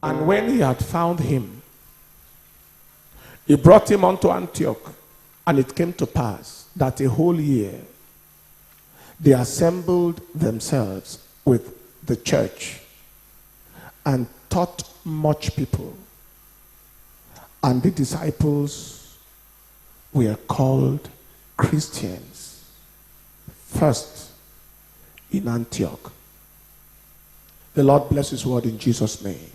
And when he had found him, he brought him unto Antioch. And it came to pass that a whole year they assembled themselves with the church and taught much people. And the disciples were called Christians first in Antioch. The Lord bless his word in Jesus' name.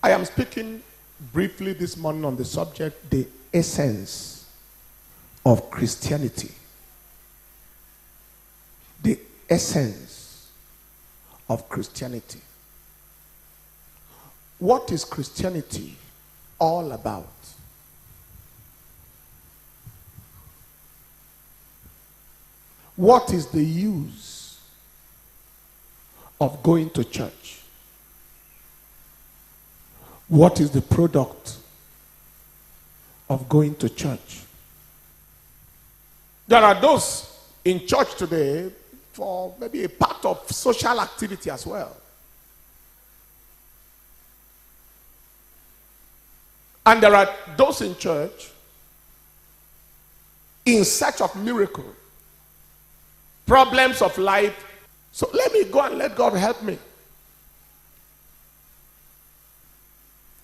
I am speaking briefly this morning on the subject, the essence of Christianity. The essence of Christianity. What is Christianity all about? What is the use of going to church? What is the product of going to church? There are those in church today for maybe a part of social activity as well. And there are those in church in search of miracle, problems of life. So let me go and let God help me.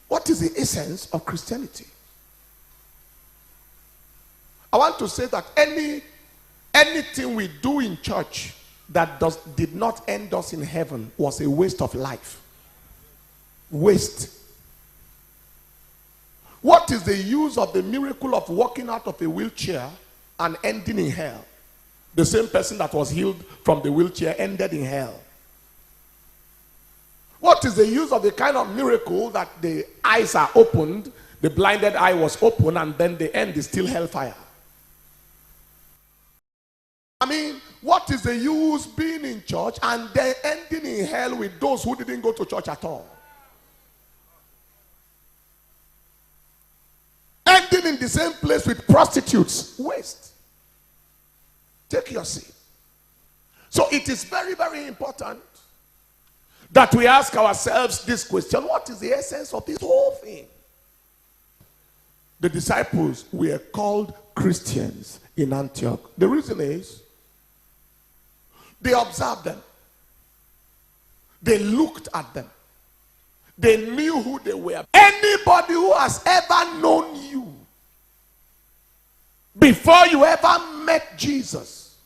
What is the essence of Christianity? I want to say that anything we do in church that did not end us in heaven was a waste of life. Waste. What is the use of the miracle of walking out of a wheelchair and ending in hell? The same person that was healed from the wheelchair ended in hell. What is the use of the kind of miracle that the eyes are opened, the blinded eye was open, and then the end is still hellfire? I mean, what is the use being in church and then ending in hell with those who didn't go to church at all? Ending in the same place with prostitutes. Waste. Take your seat. So it is very, very important that we ask ourselves this question: what is the essence of this whole thing? The disciples were called Christians in Antioch. The reason is they observed them. They looked at them. They knew who they were. Anybody who has ever known you before you ever met Jesus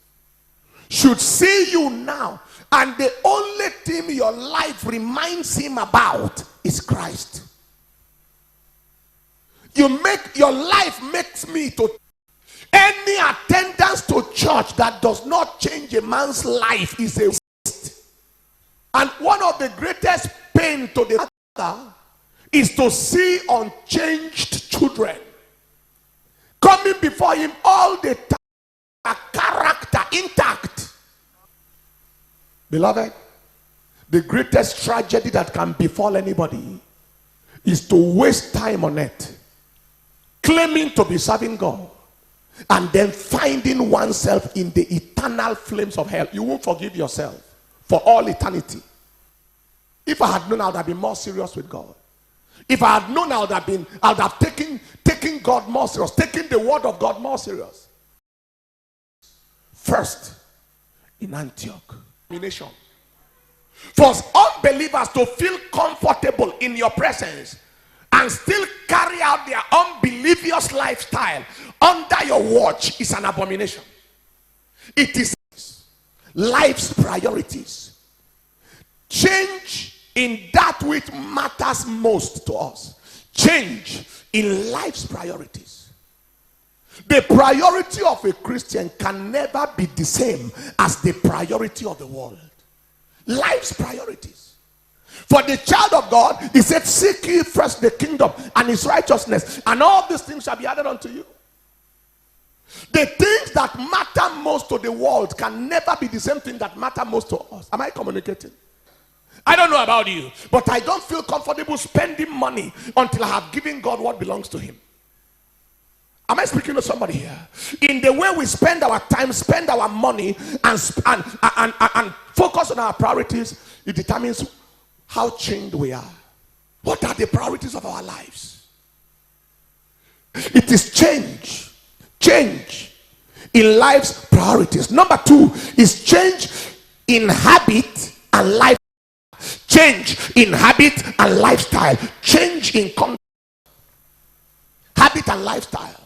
should see you now, and the only thing your life reminds him about is Christ. Your life makes me to any attendance to church that does not change a man's life is a waste. And one of the greatest pain to the father is to see unchanged children coming before him all the time, a character intact. Beloved, the greatest tragedy that can befall anybody is to waste time on it, claiming to be serving God, and then finding oneself in the eternal flames of hell. You won't forgive yourself for all eternity. If I had known, I would have been more serious with God. If I had known, I would have taken God more serious, taken the word of God more serious. First, in Antioch, for unbelievers to feel comfortable in your presence and still carry out their unbelievous lifestyle under your watch is an abomination. It is life's priorities. Change in that which matters most to us. Change in life's priorities. The priority of a Christian can never be the same as the priority of the world. Life's priorities. For the child of God, he said, seek ye first the kingdom and his righteousness, and all these things shall be added unto you. The things that matter most to the world can never be the same thing that matter most to us. Am I communicating? I don't know about you, but I don't feel comfortable spending money until I have given God what belongs to him. Am I speaking to somebody here? In the way we spend our time, spend our money, and focus on our priorities, it determines how changed we are. What are the priorities of our lives? It is change. Change in life's priorities. Number 2 is change in habit and life. Change in habit and lifestyle. Change in conduct. Habit and lifestyle.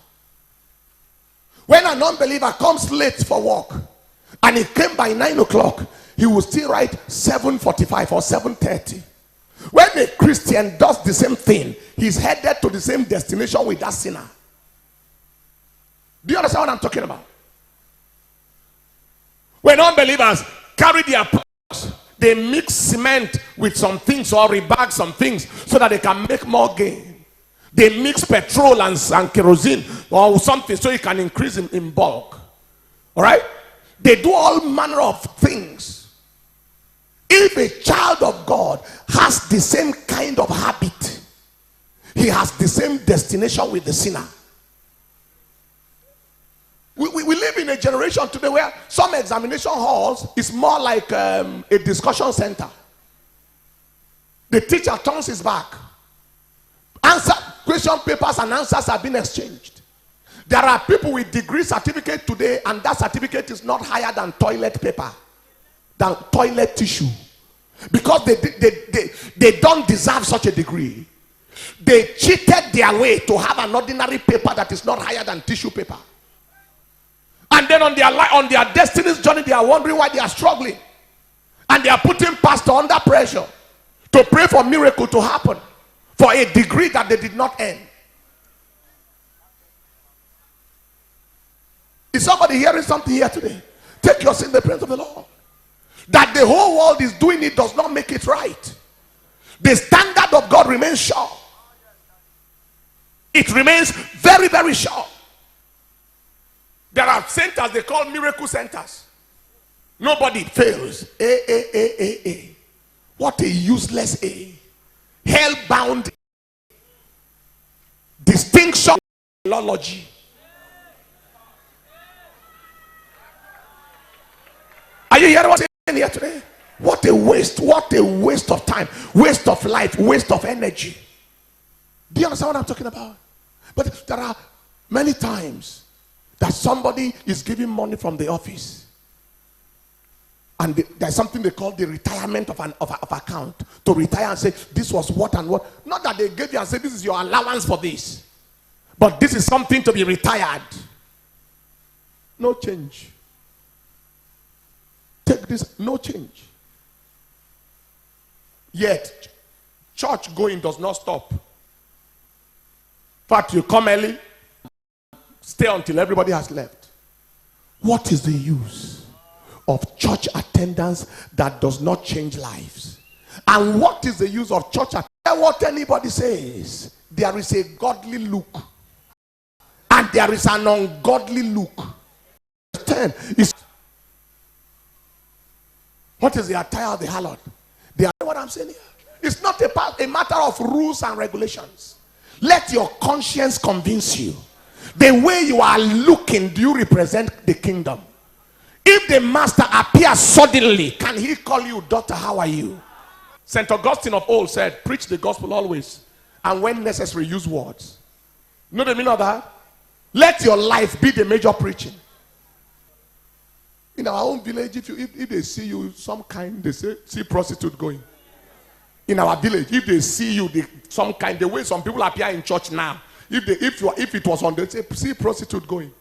When an unbeliever comes late for work and he came by 9 o'clock, he will still write 7:45 or 7:30. When a Christian does the same thing, he's headed to the same destination with that sinner. Do you understand what I'm talking about? When unbelievers carry their purse, they mix cement with some things or rebag some things so that they can make more gain. They mix petrol and kerosene or something so it can increase in bulk. All right? They do all manner of things. If a child of God has the same kind of habit, he has the same destination with the sinner. We live in a generation today where some examination halls is more like a discussion center. The teacher turns his back. Question papers and answers have been exchanged. There are people with degree certificate today, and that certificate is not higher than toilet paper, than toilet tissue, because they don't deserve such a degree. They cheated their way to have an ordinary paper that is not higher than tissue paper. And then on their destiny's journey, they are wondering why they are struggling. And they are putting pastor under pressure to pray for miracle to happen for a degree that they did not earn. Is somebody hearing something here today? Take your sin in the presence of the Lord. That the whole world is doing it does not make it right. The standard of God remains sure. It remains very, very sure. There are centers they call miracle centers. Nobody fails. A. What a useless A. Hell-bound distinction philology. Are you hearing what I'm saying here today? What a waste of time, waste of life, waste of energy. Do you understand what I'm talking about? But there are many times that somebody is giving money from the office, and there's something they call the retirement of account, to retire and say this was what and what. Not that they gave you and say this is your allowance for this, but this is something to be retired. No change. Take this, no change. Yet church going does not stop. In fact, you come early, stay until everybody has left. What is the use of church attendance that does not change lives? And what is the use of church attendance? What anybody says, there is a godly look and there is an ungodly look. 10 is, what is the attire of the harlot? What I'm saying here, it's not a matter of rules and regulations. Let your conscience convince you. The way you are looking, do you represent the kingdom? If the master appears suddenly, can he call you, daughter, how are you? St. Augustine of old said, preach the gospel always, and when necessary, use words. You know the meaning of that? Let your life be the major preaching. In our own village, if they see you some kind, they say, see prostitute going. In our village, if they see you some kind, the way some people appear in church now, if it was on, they say, see prostitute going.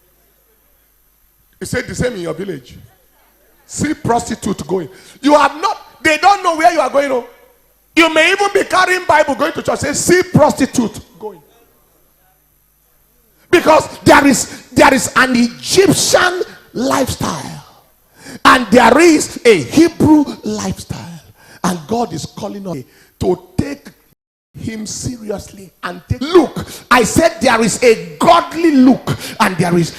You said the same in your village. See prostitute going. You have not, they don't know where you are going. Oh. You may even be carrying Bible going to church, say, see prostitute going. Because there is an Egyptian lifestyle. And there is a Hebrew lifestyle. And God is calling us to take him seriously and look. I said there is a godly look and there is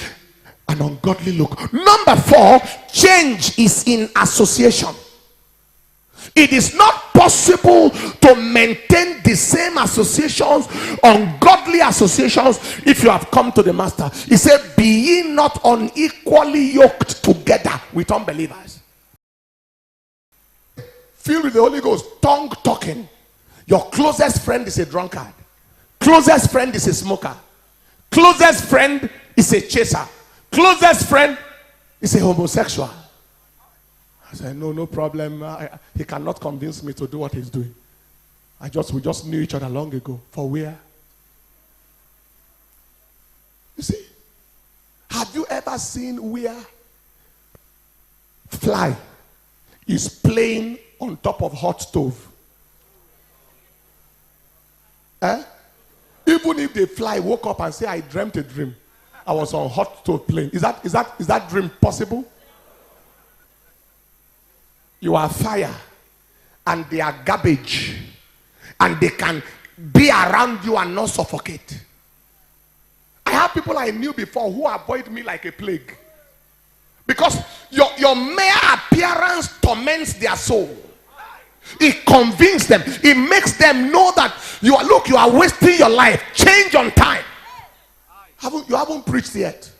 an ungodly look. Number 4, change is in association. It is not possible to maintain the same associations, ungodly associations, if you have come to the master. He said, be ye not unequally yoked together with unbelievers. filled with the Holy Ghost, tongue talking. Your closest friend is a drunkard. Closest friend is a smoker. Closest friend is a chaser. Closest friend is a homosexual. I said, no problem. He cannot convince me to do what he's doing. We just knew each other long ago. For where? You see, have you ever seen where fly is playing on top of hot stove? Even if the fly woke up and say, I dreamt a dream, I was on hot stove playing. Is that dream possible? You are fire and they are garbage, and they can be around you and not suffocate. I have people I knew before who avoid me like a plague, because your mere appearance torments their soul. It convinces them. It makes them know that you are wasting your life. Change on time. You haven't preached yet.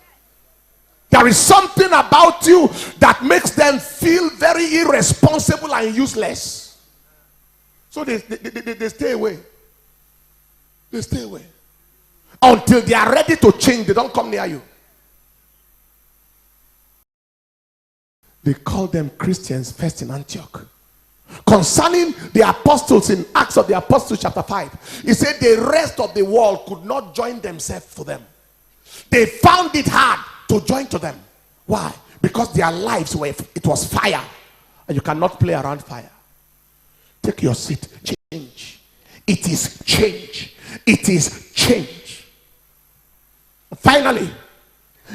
There is something about you that makes them feel very irresponsible and useless. So they stay away. They stay away. Until they are ready to change, they don't come near you. They call them Christians first in Antioch. Concerning the apostles in Acts of the Apostles chapter 5, he said the rest of the world could not join themselves to them. They found it hard to join to them. Why? Because their lives it was fire, and you cannot play around fire. Take your seat. Change. It is change. It is change. Finally,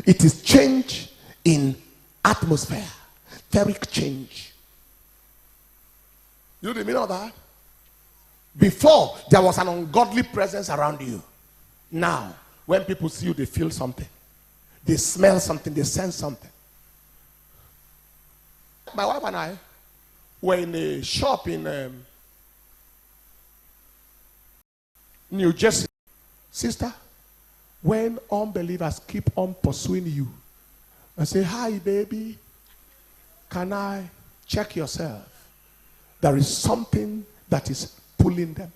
it is change in atmosphere. Etheric change. You know the meaning of that? Before, there was an ungodly presence around you. Now, when people see you, they feel something. They smell something. They sense something. My wife and I were in a shop in New Jersey. Sister, when unbelievers keep on pursuing you and say, hi, baby, can I check yourself? There is something that is pulling them.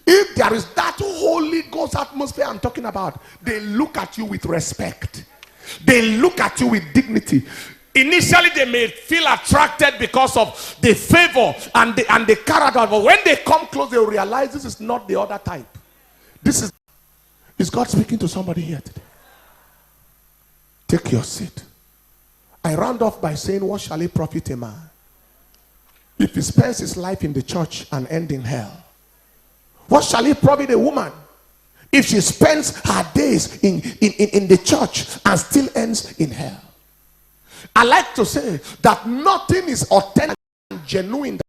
If there is that Holy Ghost atmosphere I'm talking about, they look at you with respect. They look at you with dignity. Initially, they may feel attracted because of the favor and the character. But when they come close, they will realize this is not the other type. Is God speaking to somebody here today? Take your seat. I round off by saying, what shall it profit a man if he spends his life in the church and end in hell? What shall it profit a woman if she spends her days in the church and still ends in hell? I like to say that nothing is authentic and genuine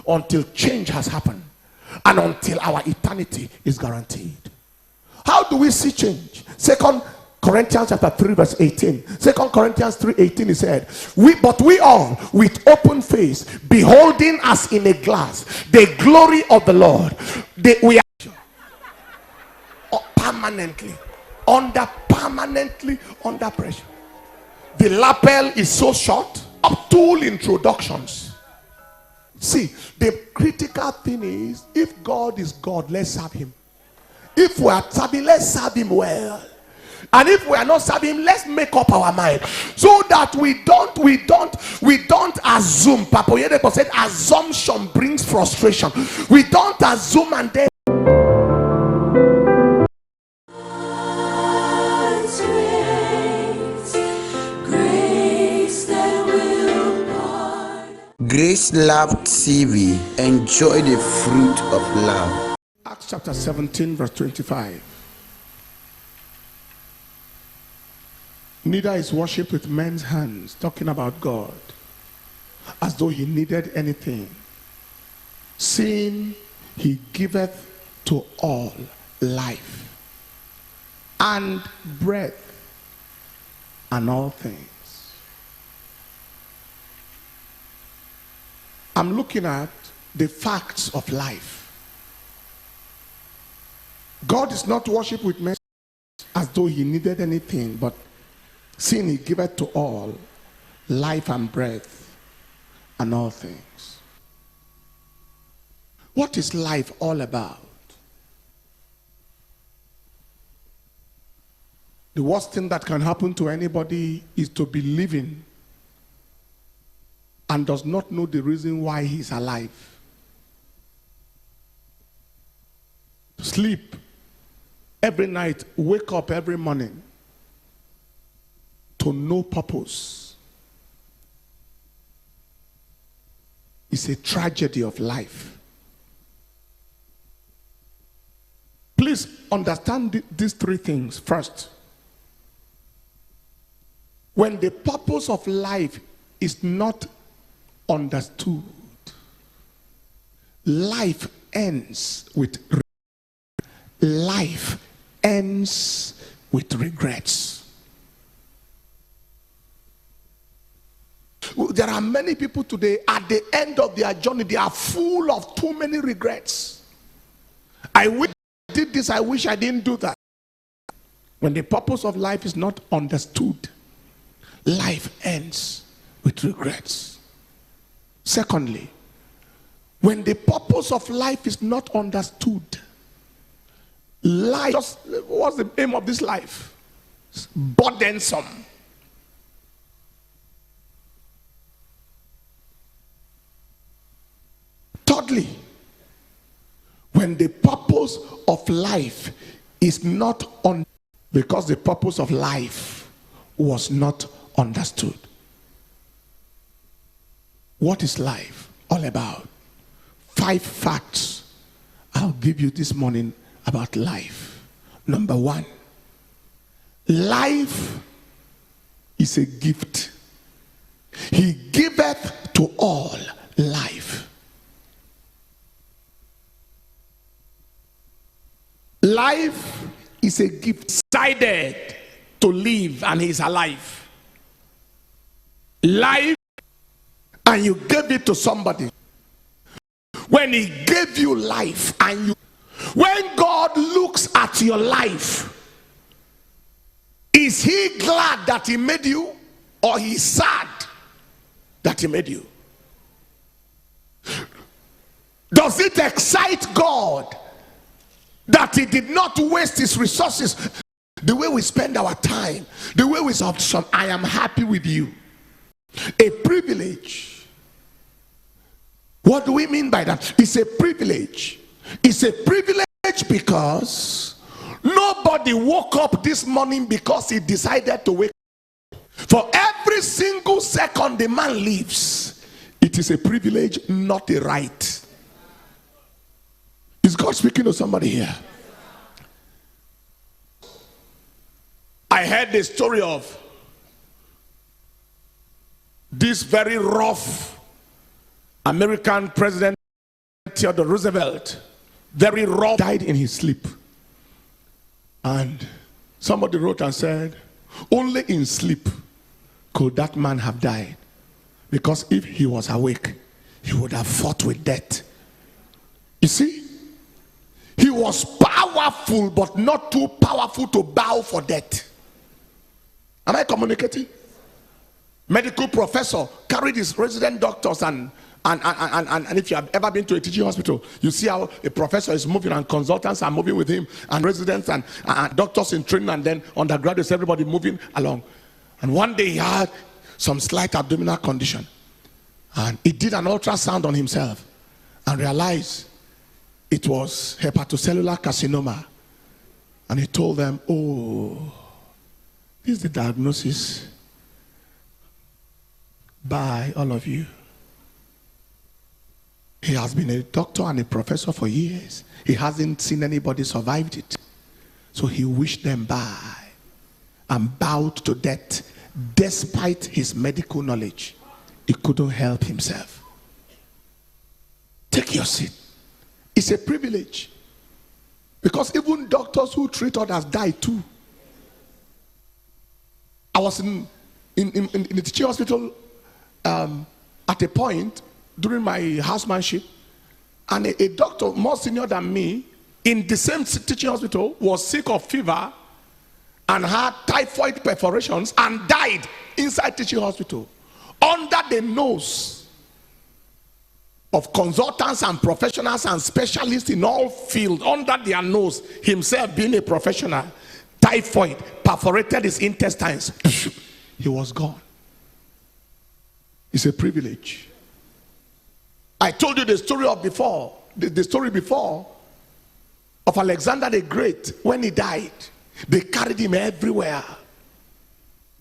until change has happened and until our eternity is guaranteed. How do we see change? 2 Corinthians chapter 3 verse 18. 2 Corinthians 3:18 he said, but we all with open face, beholding as in a glass the glory of the Lord, we are permanently under pressure. The lapel is so short. Up to introductions. See, the critical thing is, if God is God, let's serve him. If we are serving, let's serve him well. And if we are not serving him, let's make up our mind so that we don't assume. Papa Oyedepo said assumption brings frustration. We don't assume and then Gracelove TV. Enjoy the fruit of love. Acts chapter 17 verse 25. Neither is worship with men's hands, talking about God, as though he needed anything, seeing he giveth to all life and breath and all things. I'm looking at the facts of life. God is not worshipped with men as though he needed anything, but seeing he giveth to all life and breath, and all things. What is life all about? The worst thing that can happen to anybody is to be living and does not know the reason why he's alive. Sleep every night, wake up every morning to no purpose. It's a tragedy of life. Please understand these three things. First, when the purpose of life is not understood, life ends with regrets. There are many people today at the end of their journey, they are full of too many regrets. I wish I did this, I wish I didn't do that. When the purpose of life is not understood, life ends with regrets. Secondly, when the purpose of life is not understood, life, what's the aim of this life? It's burdensome. Thirdly, when the purpose of life is not on, because the purpose of life was not understood. What is life all about? 5 facts I'll give you this morning about life. Number 1, life is a gift. He giveth to all life. Life is a gift. Decided to live and he's alive. Life, and you gave it to somebody. When he gave you life, and you, when God looks at your life, is he glad that he made you, or he's sad that he made you? Does it excite God that he did not waste his resources? The way we spend our time, the way we say, I am happy with you. A privilege. What do we mean by that? It's a privilege. It's a privilege because nobody woke up this morning because he decided to wake up. For every single second the man lives, it is a privilege, not a right. Is God speaking to somebody here? I heard the story of this very rough American president, Theodore Roosevelt. Very rough, died in his sleep. And somebody wrote and said, only in sleep could that man have died. Because if he was awake, he would have fought with death. You see? He was powerful, but not too powerful to bow for death. Am I communicating? Medical professor carried his resident doctors and if you have ever been to a teaching hospital, you see how a professor is moving and consultants are moving with him, and residents and doctors in training, and then undergraduates, everybody moving along. And one day he had some slight abdominal condition, and he did an ultrasound on himself and realized it was hepatocellular carcinoma. And he told them, oh, this is the diagnosis. Bye, all of you. He has been a doctor and a professor for years. He hasn't seen anybody survived it. So he wished them bye and bowed to death. Despite his medical knowledge, he couldn't help himself. Take your seat. It's a privilege. Because even doctors who treat others die too. I was in the teaching hospital at a point during my housemanship, and a doctor more senior than me in the same teaching hospital was sick of fever and had typhoid perforations and died inside teaching hospital. under the nose of consultants and professionals and specialists in all fields, under their nose, himself being a professional, typhoid perforated his intestines. He was gone. It's a privilege. I told you the story of before, the story before of Alexander the Great. When he died, they carried him everywhere.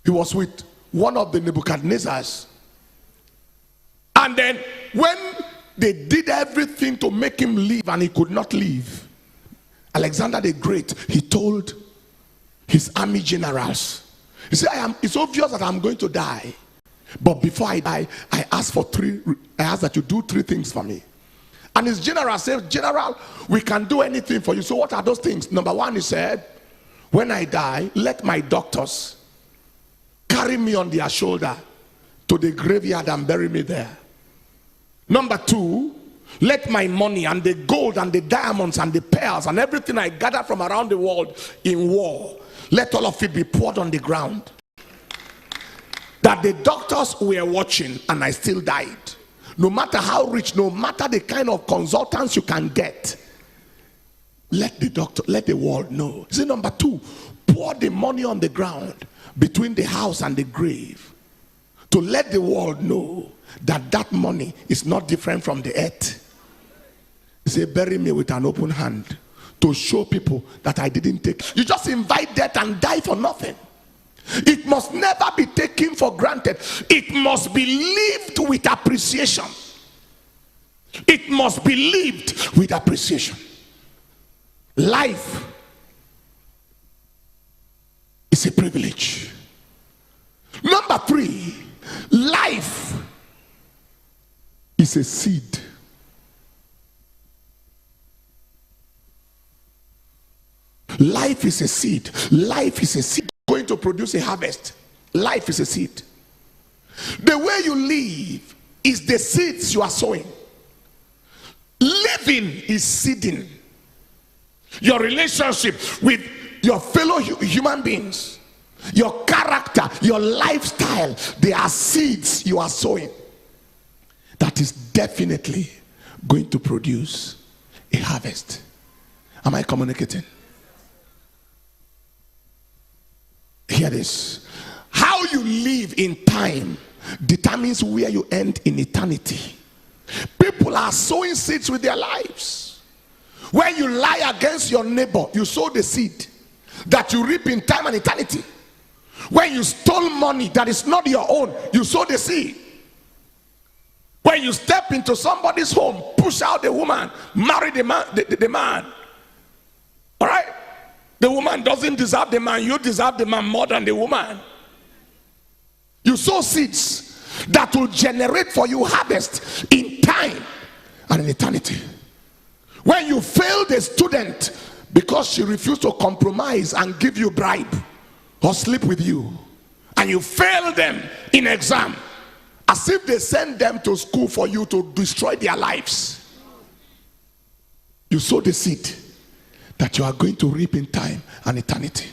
He was with one of the Nebuchadnezzars. And then when they did everything to make him leave and he could not leave, Alexander the Great, he told his army generals, he said, it's obvious that I'm going to die, but before I die, I ask that you do 3 things for me. And his general said, General, we can do anything for you. So what are those things? Number 1, he said, when I die, let my doctors carry me on their shoulder to the graveyard and bury me there. Number 2, let my money and the gold and the diamonds and the pearls and everything I gather from around the world in war, let all of it be poured on the ground. That the doctors were watching and I still died. No matter how rich, no matter the kind of consultants you can get, let the world know. See, number 2, pour the money on the ground between the house and the grave to let the world know that that money is not different from the earth. He said, bury me with an open hand to show people that I didn't take. You just invite death and die for nothing. It must never be taken for granted. It must be lived with appreciation. It must be lived with appreciation. Life is a privilege. Number 3, life is a seed. Life is a seed. Life is a seed going to produce a harvest. Life is a seed. The way you live is the seeds you are sowing. Living is seeding. Your relationship with your fellow human beings, your character, your lifestyle, they are seeds you are sowing that is definitely going to produce a harvest. Am I communicating? Hear this. How you live in time determines where you end in eternity. People are sowing seeds with their lives. When you lie against your neighbor, you sow the seed that you reap in time and eternity. When you stole money that is not your own, you sow the seed. When you step into somebody's home, push out the woman, marry the man. All right? The woman doesn't deserve the man. You deserve the man more than the woman. You sow seeds that will generate for you harvest in time and in eternity. When you fail the student because she refused to compromise and give you bribe or sleep with you, and you fail them in exam, as if they send them to school for you to destroy their lives, you sow the seed that you are going to reap in time and eternity.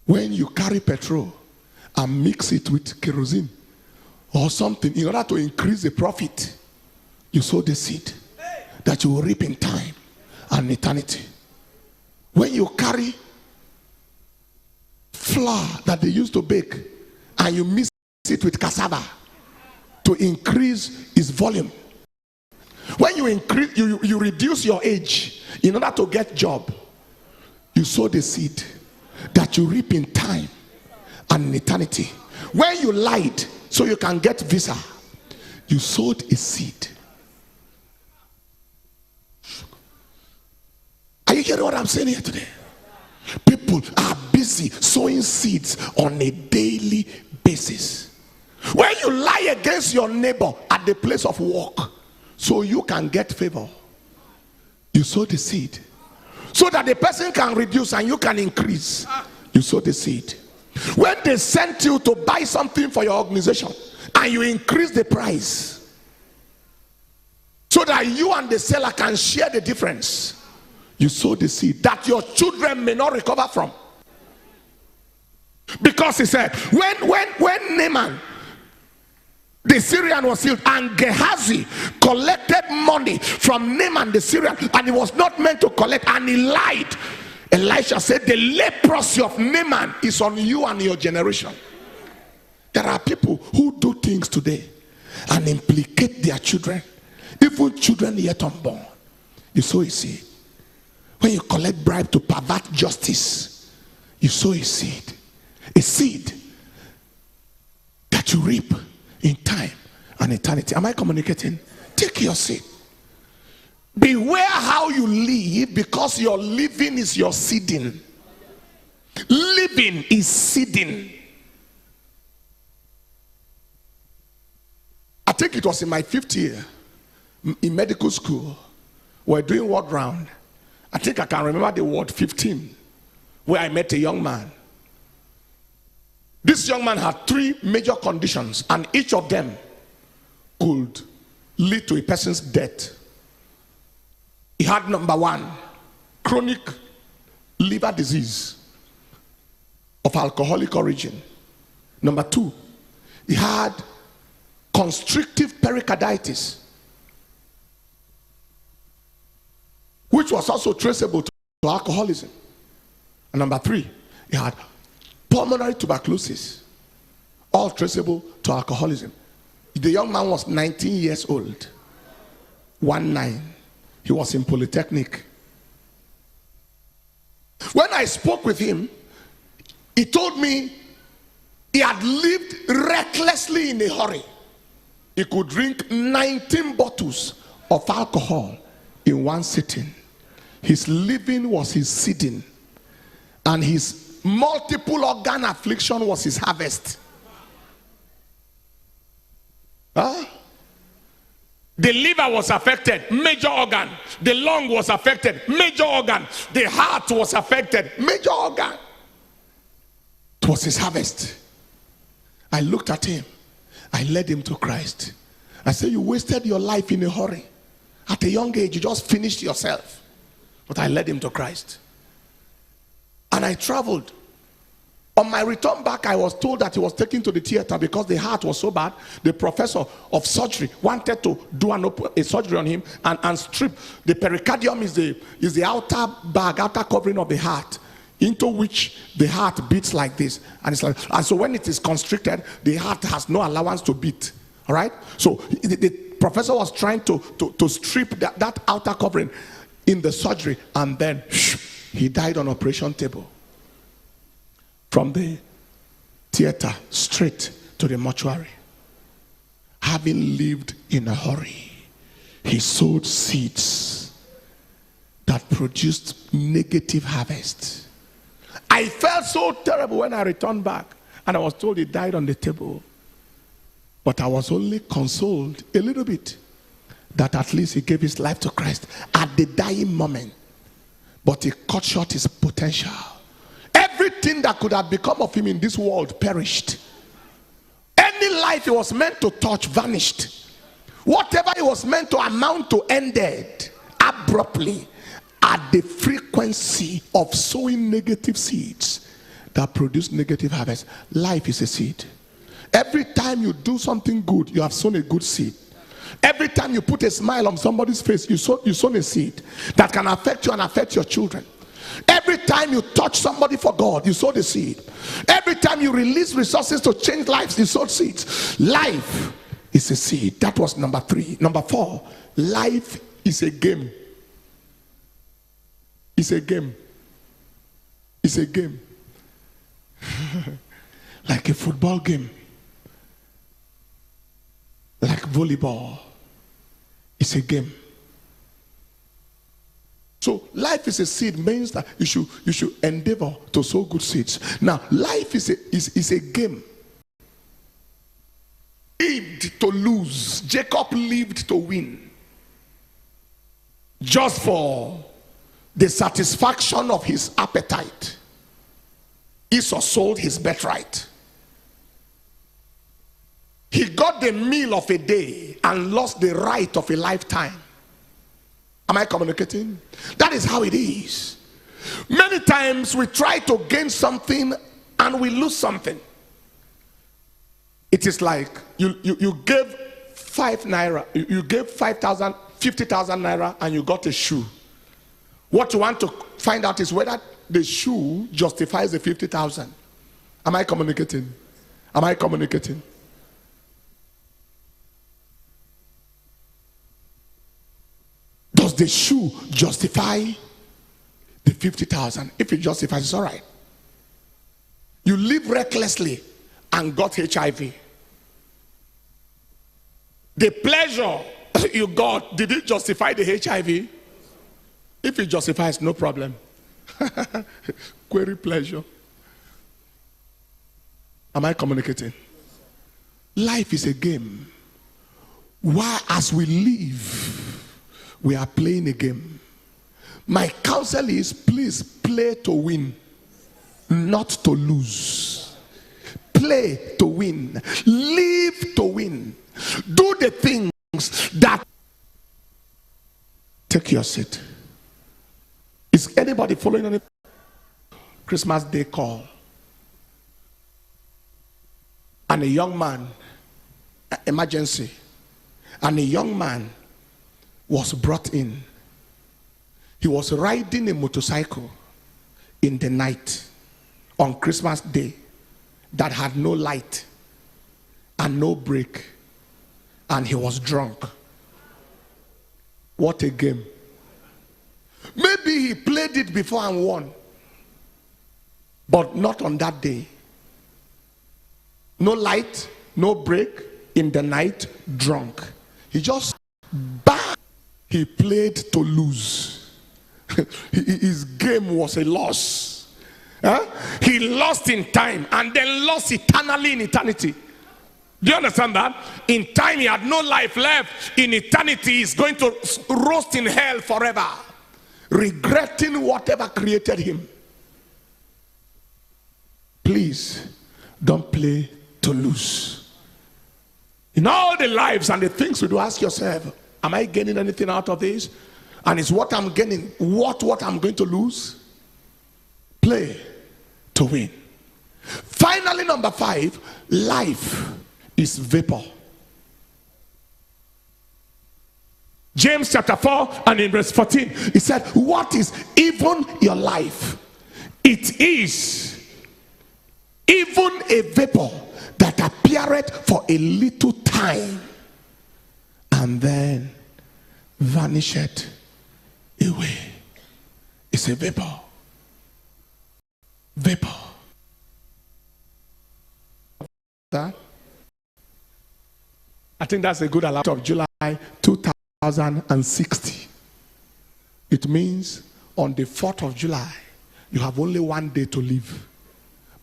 When you carry petrol and mix it with kerosene or something in order to increase the profit, you sow the seed that you will reap in time and eternity. When you carry flour that they used to bake and you mix it with cassava to increase its volume, when you increase, you reduce your age in order to get job, you sow the seed that you reap in time and in eternity. When you lied so you can get visa, you sowed a seed. Are you hearing what I'm saying here today? People are busy sowing seeds on a daily basis. When you lie against your neighbor at the place of work so you can get favor, you sow the seed so that the person can reduce and you can increase. You sow the seed. When they sent you to buy something for your organization and you increase the price so that you and the seller can share the difference, you sow the seed that your children may not recover from. Because he said, when Naaman the Syrian was healed, and Gehazi collected money from Naaman the Syrian, and he was not meant to collect, and he lied. Elisha said, the leprosy of Naaman is on you and your generation. There are people who do things today and implicate their children, even children yet unborn. You sow a seed. When you collect bribe to pervert justice, you sow a seed. A seed that you reap in time and eternity. Am I communicating? Take your seed. Beware how you live, because your living is your seeding. Living is seeding. I think it was in my 5th year in medical school. We're doing word round. I think I can remember the word 15, where I met a young man. This young man had 3 major conditions, and each of them could lead to a person's death. He had number 1, chronic liver disease of alcoholic origin. Number 2, he had constrictive pericarditis, which was also traceable to alcoholism. And number 3, he had pulmonary tuberculosis, all traceable to alcoholism. The young man was 19 years old. 19. He was in Polytechnic. When I spoke with him, he told me he had lived recklessly in a hurry. He could drink 19 bottles of alcohol in one sitting. His living was his seeding, and his multiple organ affliction was his harvest. Huh? The liver was affected, major organ. The lung was affected, major organ. The heart was affected, major organ. It was his harvest. I looked at him. I led him to Christ. I said, you wasted your life in a hurry. At a young age, you just finished yourself. But I led him to Christ. And I traveled. On my return back, I was told that he was taken to the theater because the heart was so bad. The professor of surgery wanted to do a surgery on him and strip. The pericardium is the outer bag, outer covering of the heart, into which the heart beats like this. And so when it is constricted, the heart has no allowance to beat. All right? So the professor was trying to strip that outer covering in the surgery, and then he died on operation table. From the theater straight to the mortuary. Having lived in a hurry, he sowed seeds that produced negative harvest. I felt so terrible when I returned back, and I was told he died on the table. But I was only consoled a little bit that at least he gave his life to Christ at the dying moment. But he cut short his potential. Everything that could have become of him in this world perished. Any life he was meant to touch vanished. Whatever he was meant to amount to ended abruptly at the frequency of sowing negative seeds that produce negative harvest. Life is a seed. Every time you do something good, you have sown a good seed. Every time you put a smile on somebody's face, you sown a seed that can affect you and affect your children. Every time you touch somebody for God, you sow the seed. Every time you release resources to change lives, you sow seeds. Life is a seed. That was number 3. Number 4, life is a game. It's a game. It's a game. Like a football game. Like volleyball. It's a game. So life is a seed means that you should endeavor to sow good seeds. Now, life is a game. Lived to lose. Jacob lived to win. Just for the satisfaction of his appetite. Esau sold his birthright. He got the meal of a day and lost the right of a lifetime. Am I communicating? That is how it is. Many times we try to gain something and we lose something. It is like you gave 5 naira, you gave 5,000, 50,000 naira, and you got a shoe. What you want to find out is whether the shoe justifies the 50,000. Am I communicating? Am I communicating? Does the shoe justify the 50,000? If it justifies, it's all right. You live recklessly and got HIV. The pleasure you got, did it justify the HIV? If it justifies, no problem. Query pleasure. Am I communicating? Life is a game. While as we live, we are playing a game. My counsel is, please play to win, not to lose. Play to win. Live to win. Do the things that... Take your seat. Is anybody following on it? Christmas Day call. And a young man, emergency, and a young man was brought in. He was riding a motorcycle in the night on Christmas Day that had no light and no brake, and he was drunk. What a game. Maybe he played it before and won, but not on that day. No light, no brake, in the night, drunk. He just bang. He played to lose. His game was a loss. He lost in time and then lost eternally in eternity. Do you understand that? In time he had no life left. In eternity he's going to roast in hell forever, regretting whatever created him. Please don't play to lose. In all the lives and the things we do, ask yourself, am I gaining anything out of this? And is what I'm gaining what I'm going to lose? Play to win. Finally, number 5, life is vapor. James chapter 4 and in verse 14, he said, what is even your life? It is even a vapor that appeareth for a little time and then vanisheth away. It's a vapor. Vapor. That? I think that's a good alarm of July 2060. It means on the 4th of July, you have only one day to live.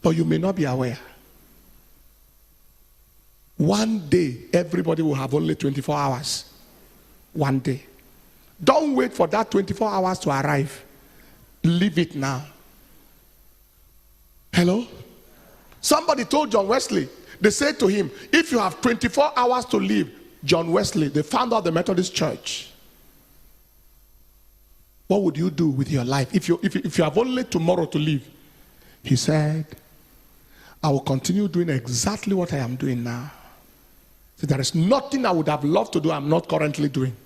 But you may not be aware. One day, everybody will have only 24 hours. One day. Don't wait for that 24 hours to arrive. Live it now. Hello? Somebody told John Wesley, they said to him, if you have 24 hours to live, John Wesley, the founder of the Methodist Church, what would you do with your life if you have only tomorrow to live? He said, I will continue doing exactly what I am doing now. So there is nothing I would have loved to do I'm not currently doing.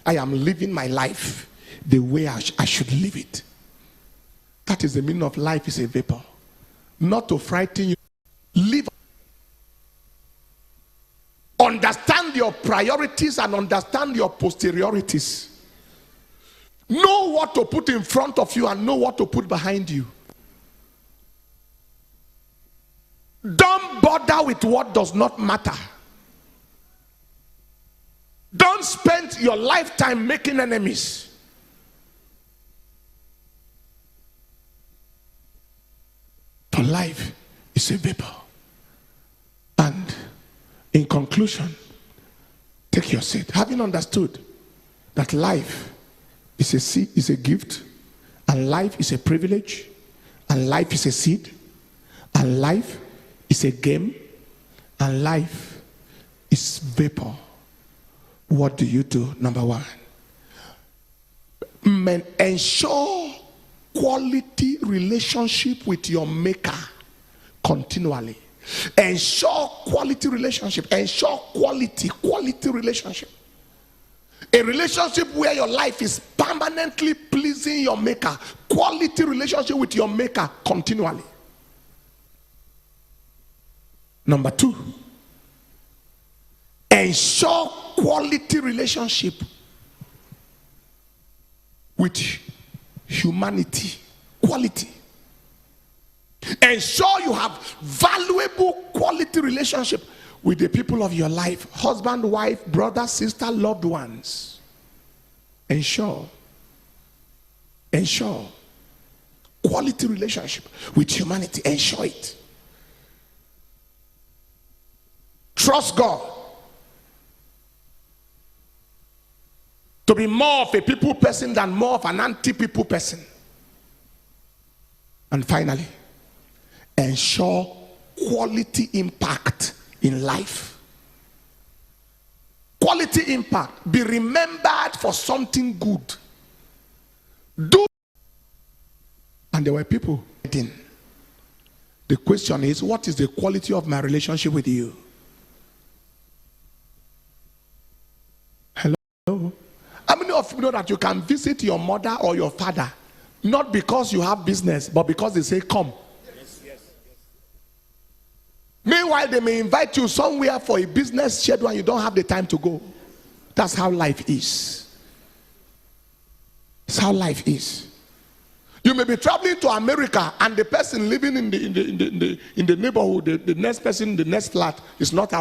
I am living my life the way I should live it. That is the meaning of life is a vapor. Not to frighten you. Live. Understand your priorities and understand your posteriorities. Know what to put in front of you and know what to put behind you. Don't bother with what does not matter. Don't spend your lifetime making enemies. For life is a vapor. And in conclusion, take your seat. Having understood that life is a gift, and life is a privilege, and life is a seed, and life is a game, and life is vapor. What do you do? Number 1, ensure quality relationship with your maker continually. Ensure quality relationship. Ensure quality relationship. A relationship where your life is permanently pleasing your maker. Quality relationship with your maker continually. Number 2, ensure quality relationship with humanity. Quality. Ensure you have valuable quality relationship with the people of your life. Husband, wife, brother, sister, loved ones. Ensure quality relationship with humanity. Ensure it. Trust God to be more of a people person than more of an anti-people person. And finally, ensure quality impact in life. Quality impact. Be remembered for something good. Do. And there were people waiting. The question is, what is the quality of my relationship with you? Hello? How many of you know that you can visit your mother or your father not because you have business, but because they say come? Yes. Meanwhile, they may invite you somewhere for a business schedule and you don't have the time to go. That's how life is. That's how life is. You may be traveling to America and the person living in the neighborhood, the next person, the next flat is not